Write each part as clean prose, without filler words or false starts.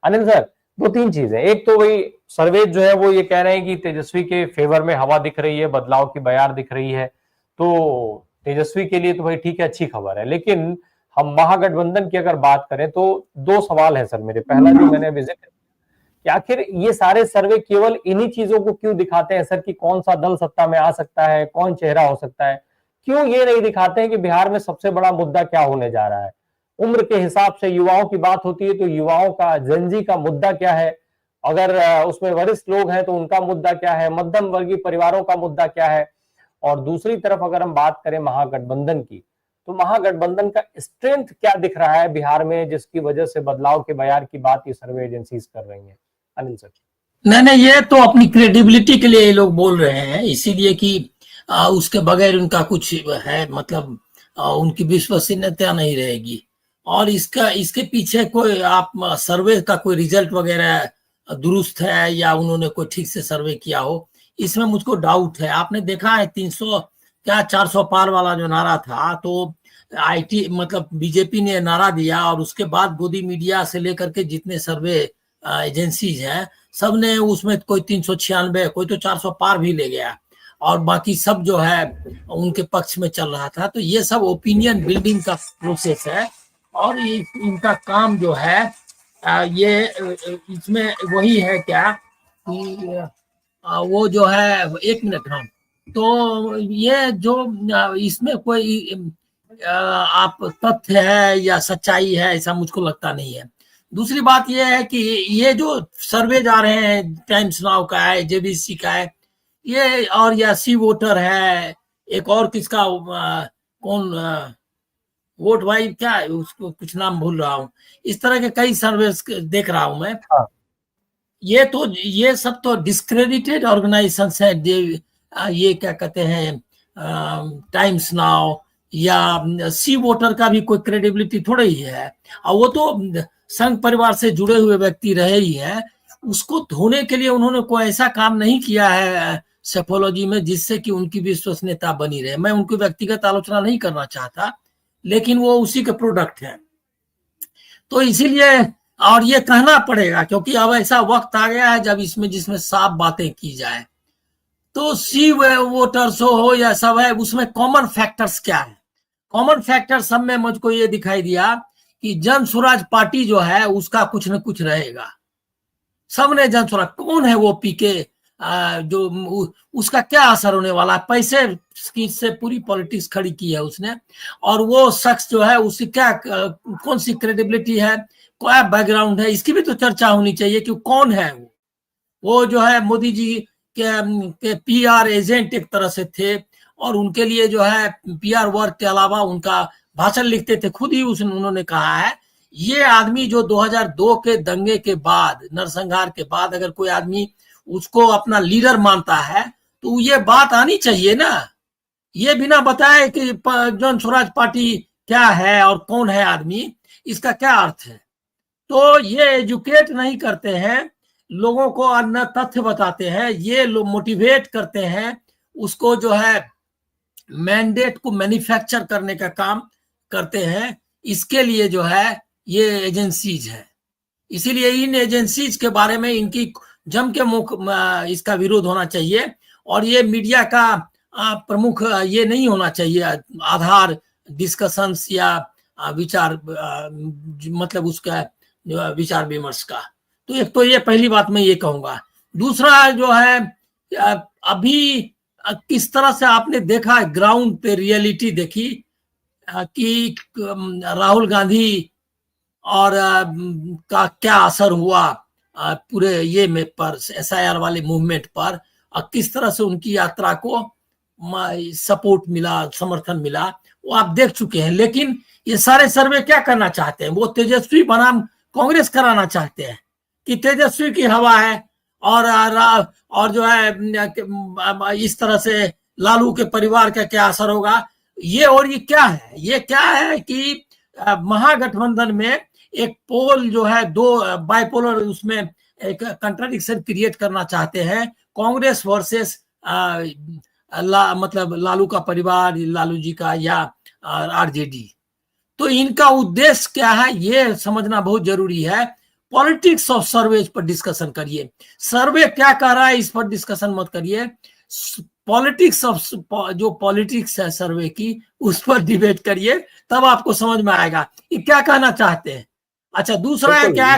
Anil sir, दो तीन चीजें, एक तो वही सर्वे जो है वो ये कह रहे हैं कि तेजस्वी के फेवर में हवा दिख रही है, बदलाव की बयार दिख रही है, तो तेजस्वी के लिए तो भाई ठीक है, अच्छी खबर है। लेकिन हम महागठबंधन की अगर बात करें तो दो सवाल है सर मेरे। पहला जो मैंने अभी जिक्र कि आखिर ये सारे सर्वे केवल इन्हीं चीजों को क्यों दिखाते हैं सर कि कौन सा दल सत्ता में आ सकता है, कौन चेहरा हो सकता है, क्यों ये नहीं दिखाते हैं कि बिहार में सबसे बड़ा मुद्दा क्या होने जा रहा है। उम्र के हिसाब से युवाओं की बात होती है तो युवाओं का, जनजी का मुद्दा क्या है, अगर उसमें वरिष्ठ लोग हैं तो उनका मुद्दा क्या है, मध्यम वर्गीय परिवारों का मुद्दा क्या है। और दूसरी तरफ अगर हम बात करें महागठबंधन की, तो महागठबंधन का स्ट्रेंथ क्या दिख रहा है बिहार में, जिसकी वजह से बदलाव के बयार की बात ये सर्वे एजेंसीज कर रही हैं। अनिल सर। नहीं नहीं, ये तो अपनी क्रेडिबिलिटी के लिए ये लोग बोल रहे हैं, इसीलिए कि उसके बगैर उनका कुछ है, मतलब उनकी विश्वसनीयता नहीं रहेगी। और इसका इसके पीछे कोई आप सर्वे का कोई रिजल्ट वगैरह दुरुस्त है या उन्होंने कोई ठीक से सर्वे किया हो, इसमें मुझको डाउट है। आपने देखा है 300 क्या 400 पार वाला जो नारा था, तो आईटी मतलब बीजेपी ने नारा दिया और उसके बाद गोदी मीडिया से लेकर के जितने सर्वे एजेंसीज हैं सबने उसमें कोई 396, कोई तो 400 पार भी ले गया, और बाकी सब जो है उनके पक्ष में चल रहा था। तो ये सब ओपिनियन बिल्डिंग का प्रोसेस है, और इनका काम जो है ये इसमें वही है क्या कि वो जो है, एक मिनट, हाँ, तो ये जो इसमें कोई आप तथ्य है या सच्चाई है ऐसा मुझको लगता नहीं है। दूसरी बात यह है कि ये जो सर्वे जा रहे हैं, टाइम्स नाउ का है, जेबीसी का है, ये और या सी वोटर है, एक और किसका कौन वोट भाई क्या है उसको, कुछ नाम भूल रहा हूँ। इस तरह के कई सर्वे देख रहा हूं मैं। हाँ। ये सब तो डिस्क्रेडिटेड ऑर्गेनाइजेशन है। ये क्या कहते हैं, टाइम्स नाउ या सी वोटर का भी कोई क्रेडिबिलिटी थोड़ा ही है। और वो तो संघ परिवार से जुड़े हुए व्यक्ति रहे ही हैं, उसको धोने के लिए उन्होंने कोई ऐसा काम नहीं किया है सेफोलॉजी में जिससे कि उनकी विश्वसनीयता बनी रहे। मैं उनकी व्यक्तिगत आलोचना नहीं करना चाहता, लेकिन वो उसी के प्रोडक्ट हैं। तो इसीलिए, और ये कहना पड़ेगा क्योंकि अब ऐसा वक्त आ गया है जब इसमें जिसमें साफ बातें की जाए। तो सी वोटर्स हो या सब है, उसमें कॉमन फैक्टर्स क्या है? कॉमन फैक्टर सब में मुझको ये दिखाई दिया कि जन स्वराज पार्टी जो है उसका कुछ न कुछ रहेगा। सबने जन स्वराज, कौन है वो पीके, जो उसका क्या असर होने वाला है? पैसे की से पूरी पॉलिटिक्स खड़ी की है उसने, और वो शख्स जो है उसकी क्या कौन सी क्रेडिबिलिटी है, क्या बैकग्राउंड है, इसकी भी तो चर्चा होनी चाहिए कि कौन है वो जो है मोदी जी के पीआर एजेंट एक तरह से थे, और उनके लिए जो है पीआर वर्क के अलावा उनका भाषण लिखते थे। खुद ही उन्होंने कहा है, ये आदमी जो 2002 के दंगे के बाद, नरसंहार के बाद, अगर कोई आदमी उसको अपना लीडर मानता है तो ये बात आनी चाहिए ना। ये बिना बताए कि जन स्वराज पार्टी क्या है और कौन है आदमी, इसका क्या अर्थ है? तो ये एजुकेट नहीं करते हैं लोगों को, और न तथ्य बताते हैं। ये लोग मोटिवेट करते हैं उसको, जो है मैंडेट को मैन्युफैक्चर करने का काम करते हैं। इसके लिए जो है ये एजेंसीज है। इसीलिए इन एजेंसीज के बारे में इनकी जम के मुख इसका विरोध होना चाहिए। और ये मीडिया का प्रमुख ये नहीं होना चाहिए आधार डिस्कशंस या विचार, मतलब उसका विचार विमर्श का। तो एक तो ये पहली बात मैं ये कहूंगा। दूसरा जो है, अभी किस तरह से आपने देखा ग्राउंड पे रियलिटी देखी कि राहुल गांधी और का क्या असर हुआ पूरे ये में पर, एसआईआर वाले मूवमेंट पर, और किस तरह से उनकी यात्रा को सपोर्ट मिला, समर्थन मिला, वो आप देख चुके हैं। लेकिन ये सारे सर्वे क्या करना चाहते हैं? वो तेजस्वी बनाम कांग्रेस कराना चाहते हैं कि तेजस्वी की हवा है, और जो है इस तरह से लालू के परिवार का क्या असर होगा ये। और ये क्या है? ये क्या है कि महागठबंधन में एक पोल जो है, दो बाइपोलर, उसमें एक कंट्राडिक्शन क्रिएट करना चाहते हैं, कांग्रेस वर्सेस मतलब लालू का परिवार, लालू जी का, या आरजेडी। तो इनका उद्देश्य क्या है ये समझना बहुत जरूरी है। पॉलिटिक्स ऑफ सर्वे पर डिस्कशन करिए। सर्वे क्या कर रहा है इस पर डिस्कशन मत करिए। पॉलिटिक्स ऑफ जो पॉलिटिक्स है सर्वे की उस पर डिबेट करिए, तब आपको समझ में आएगा ये क्या कहना चाहते हैं। अच्छा, दूसरा है क्या,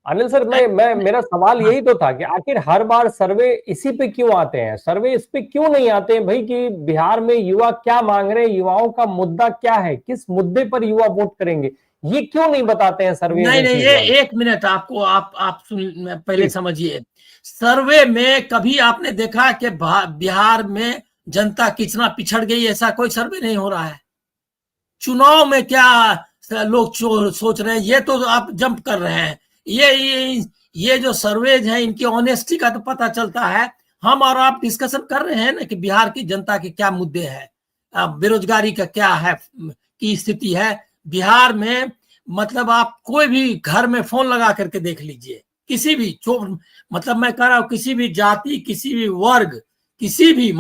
अनिल सर, मैं मेरा सवाल यही तो था कि आखिर हर बार सर्वे इसी पे क्यों आते हैं, सर्वे इस पे क्यों नहीं आते हैं भाई कि बिहार में युवा क्या मांग रहे हैं, युवाओं का मुद्दा क्या है, किस मुद्दे पर युवा वोट करेंगे, ये क्यों नहीं बताते हैं सर्वे? नहीं, ये एक मिनट आपको आप सुन, पहले समझिए। सर्वे में कभी आपने देखा कि बिहार में जनता कितना पिछड़ गई? ऐसा कोई सर्वे नहीं हो रहा है। चुनाव में क्या लोग सोच रहे हैं, ये तो आप जंप कर रहे हैं। ये जो सर्वेज हैं इनकी ऑनेस्टी का तो पता चलता है। हम और आप डिस्कशन कर रहे हैं ना कि बिहार की जनता के क्या मुद्दे हैं, बेरोजगारी का क्या है की स्थिति है बिहार में। मतलब आप कोई भी घर में फोन लगा करके देख लीजिए, किसी भी मतलब मैं कह रहा हूं किसी भी जाति, किसी भी वर्ग, किसी भी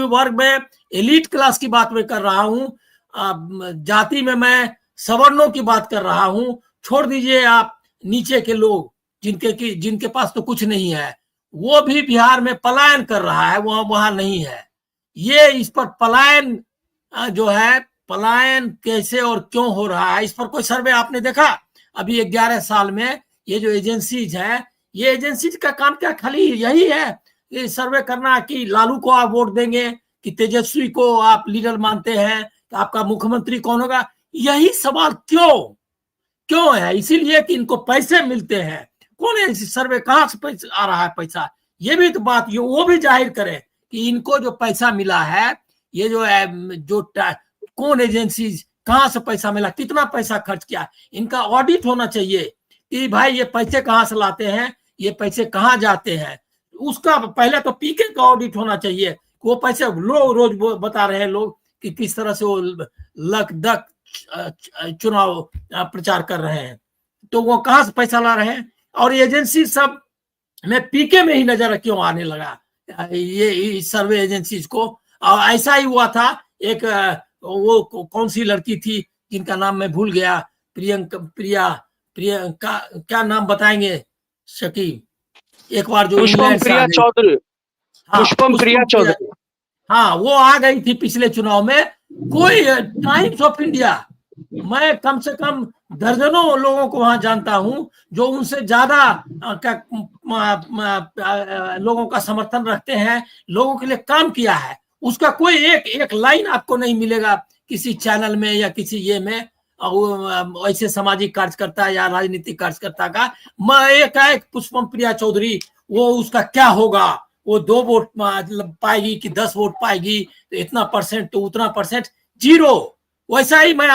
वर्ग में एलीट क्लास की बात मैं कर रहा हूं, जाति में मैं सवर्णों की बात कर रहा हूं। छोड़ दीजिए आप नीचे के लोग जिनके पास तो कुछ नहीं है, वो भी बिहार में पलायन कर रहा है, वहां नहीं है। ये इस पर पलायन जो है, पलायन कैसे और क्यों हो रहा है, इस पर कोई सर्वे आपने देखा? अभी 11 साल में ये जो एजेंसीज है, ये एजेंसीज का काम क्या खाली यही है ये सर्वे करना कि लालू को आप वोट देंगे, कि तेजस्वी को आप लीडर मानते हैं, तो आपका मुख्यमंत्री कौन होगा? यही सवाल क्यों है? इसीलिए कि इनको पैसे मिलते हैं। कौन है इस सर्वे, कहां से पैसा आ रहा है? पैसा ये भी तो बात वो भी जाहिर करे कि इनको जो पैसा मिला है, ये जो कौन एजेंसी कहां से पैसा मिला, कितना पैसा खर्च किया, इनका ऑडिट होना चाहिए कि भाई ये पैसे कहां से लाते हैं, ये पैसे कहां जाते हैं। उसका पहले तो पीके का ऑडिट होना चाहिए। वो पैसे रोज बता रहे हैं लोग कि किस तरह से वो लक डक चुनाव प्रचार कर रहे हैं, तो वो कहां से पैसा ला रहे हैं। और एजेंसी सब में पीके में ही नजर क्यों आने लगा ये सर्वे एजेंसीज को? और ऐसा ही हुआ था, एक वो कौन सी लड़की थी जिनका नाम मैं भूल गया, प्रियंका क्या नाम बताएंगे शकीब? एक बार जो पुष्पम प्रिया चौधरी, पुष्पम प्रिया चौधरी, हाँ, वो आ गई थी पिछले चुनाव में। कोई टाइम्स ऑफ इंडिया, मैं कम से कम दर्जनों लोगों को वहां जानता हूं जो उनसे ज्यादा लोगों का समर्थन रखते हैं, लोगों के लिए काम किया है। उसका कोई एक लाइन आपको नहीं मिलेगा किसी चैनल में या किसी ये में ऐसे सामाजिक कार्यकर्ता या राजनीतिक कार्यकर्ता का। मैं एक पुष्पम प्रिया चौधरी, वो उसका क्या होगा, वो 2 वोट पाएगी कि 10 वोट पाएगी, तो इतना परसेंट तो उतना परसेंट, जीरो। वैसा ही मैं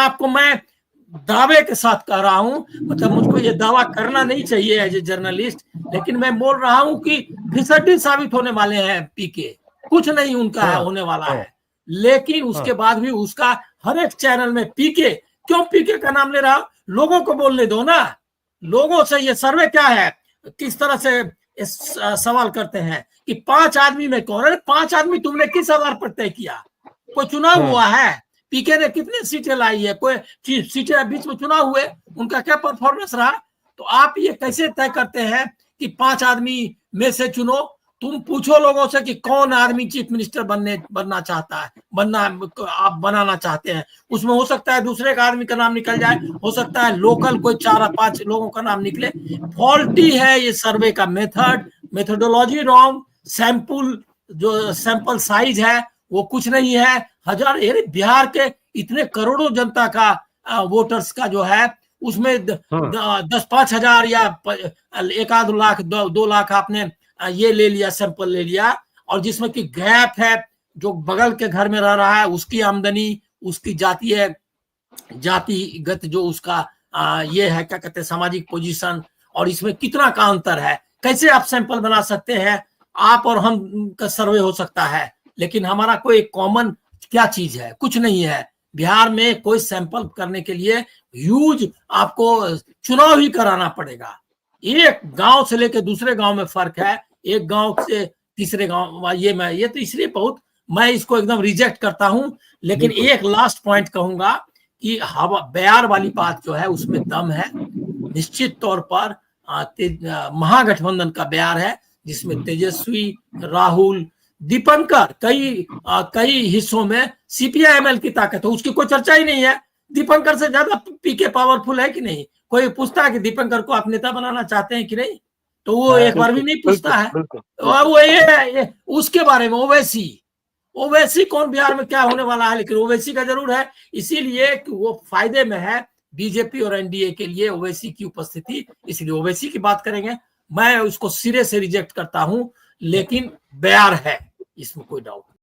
दावे के साथ कह रहा हूं, मतलब मुझको ये दावा करना नहीं चाहिए एज ए जर्नलिस्ट, लेकिन मैं बोल रहा हूं कि फिसड्डी साबित होने वाले हैं पीके, कुछ नहीं उनका होने वाला है। लेकिन उसके बाद भी उसका हर एक चैनल में पीके, क्यों पीके का नाम ले रहा? लोगों को बोलने दो ना, लोगों से ये सर्वे क्या है, किस तरह से सवाल करते हैं कि 5 आदमी में कौन? अरे 5 आदमी तुमने किस आधार पर तय किया? कोई चुनाव हुआ है? पीके ने कितनी सीटें लाई है? कोई सीटें बीच में चुनाव हुए, उनका क्या परफॉर्मेंस रहा? तो आप ये कैसे तय करते हैं कि 5 आदमी में से चुनो? तुम पूछो लोगों से कि कौन आदमी चीफ मिनिस्टर बनना चाहता है, आप बनाना चाहते हैं। उसमें हो सकता है दूसरे का आदमी का नाम निकल जाए, हो सकता है लोकल कोई 4-5 लोगों का नाम निकले। फॉल्टी है ये सर्वे का मेथोडोलॉजी रॉन्ग, जो सैंपल साइज है वो कुछ नहीं है। बिहार के इतने करोड़ों जनता का वोटर्स का जो है, उसमें 10-5 हजार या 1-2 लाख 2 लाख आपने ये ले लिया, सैंपल ले लिया, और जिसमें कि गैप है, जो बगल के घर में रह रहा है उसकी आमदनी, उसकी जातिगत जो उसका ये है, क्या कहते हैं, सामाजिक पोजीशन, और इसमें कितना का अंतर है। कैसे आप सैंपल बना सकते हैं? आप और हम का सर्वे हो सकता है, लेकिन हमारा कोई कॉमन क्या चीज है? कुछ नहीं है। बिहार में कोई सैंपल करने के लिए ह्यूज आपको चुनाव ही कराना पड़ेगा। एक गांव से लेकर दूसरे गांव में फर्क है, एक गांव से तीसरे गांव। ये तो इसलिए मैं इसको एकदम रिजेक्ट करता हूं। लेकिन एक लास्ट पॉइंट कहूंगा कि बयार वाली बात जो है उसमें दम है। निश्चित तौर पर महागठबंधन का बयार है, जिसमें तेजस्वी, राहुल, दीपंकर कई हिस्सों में सीपीआईएमएल की ताकत है, उसकी कोई चर्चा ही नहीं है। दीपंकर से ज्यादा पीके पावरफुल है कि नहीं? कोई पूछता है कि दीपंकर को आप नेता बनाना चाहते हैं कि नहीं? तो वो एक बार भी नहीं पूछता है। वो ये उसके बारे में ओवैसी कौन बिहार में क्या होने वाला है, लेकिन ओवैसी का जरूर है। इसीलिए कि वो फायदे में है बीजेपी और एनडीए के लिए ओवैसी की उपस्थिति, इसलिए ओवैसी की बात करेंगे। मैं उसको सिरे से रिजेक्ट करता हूं, लेकिन बयार है, इसमें कोई डाउट नहीं।